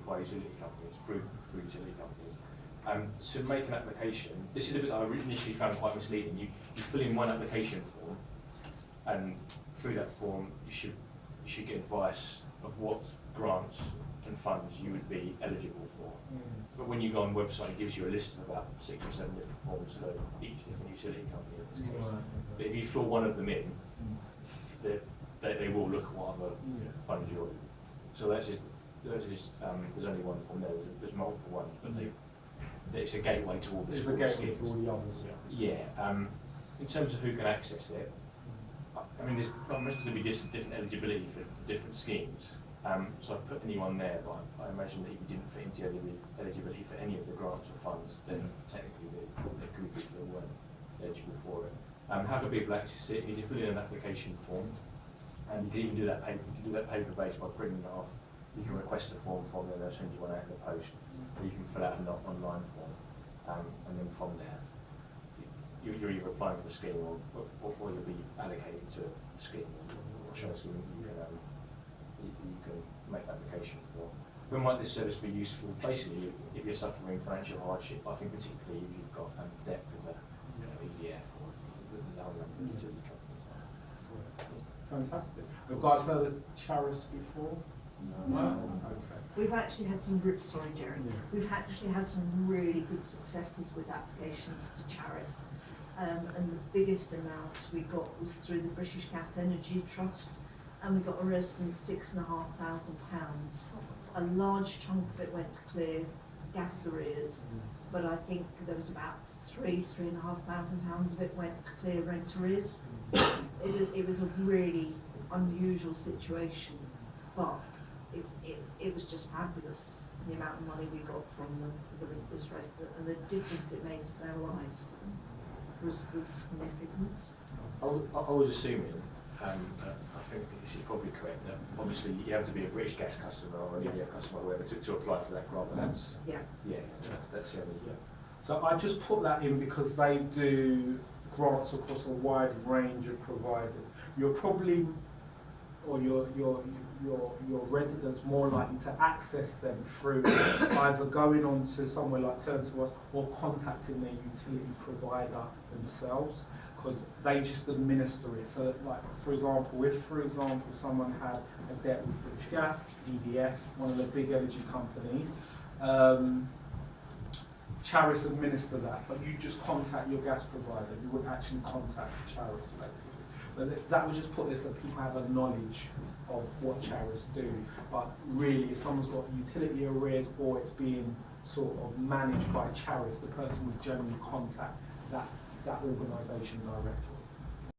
by utility companies, through utility companies. To make an application, this is a bit that I initially found quite misleading. You fill in one application form, and through that form you should get advice of what grants and funds you would be eligible for. But when you go on the website, it gives you a list of about 6 or 7 different forms for each different utility company in this case. But if you fill one of them in, they will look at what other funds you're in. So that's just there's only one form there. There's multiple ones, but it's a gateway to all the It's a gateway to all the others. Yeah. In terms of who can access it, I mean, there's going to be different eligibility for different schemes. So I put anyone there, but I imagine that if you didn't fit into eligibility for any of the grants or funds, then technically there could be people that weren't eligible for it. How can people access it? You just fill in an application form, and you can even do that paper-based by printing it off. You can request a form from them, they'll send you one out in the post. Or you can fill out an online form, and then from there, you're either applying for a scheme or you'll be allocated to a scheme, or share a scheme you can make an application for. When might this service be useful? Basically, if you're suffering financial hardship, I think particularly if you've got debt with a EDF or the other utility companies. Fantastic. Have you guys heard of Charis before? No. Okay. We've actually had some We've actually had some really good successes with applications to Charis. And the biggest amount we got was through the British Gas Energy Trust, and we got a resident £6,500. A large chunk of it went to clear gas arrears, but I think there was about £3,500 of it went to clear rent arrears. It was a really unusual situation, but it was just fabulous, the amount of money we got from them for this resident, and the difference it made to their lives was significant. I was assuming, I think this is probably correct, that obviously you have to be a British Gas customer or an EDF customer or whatever to apply for that grant, but that's that's the only. So I just put that in because they do grants across a wide range of providers. You're probably, or your residents more likely to access them through either going on to somewhere like Turn to Us or contacting their utility provider themselves, because they just administer it. So, like, for example, if someone had a debt with British Gas, EDF, one of the big energy companies, Charis administer that, but you just contact your gas provider. You wouldn't actually contact Charis, basically. But that would just put this so people have a knowledge of what Charis do. But really, if someone's got utility arrears or it's being sort of managed by Charis, the person would generally contact that organisation directly.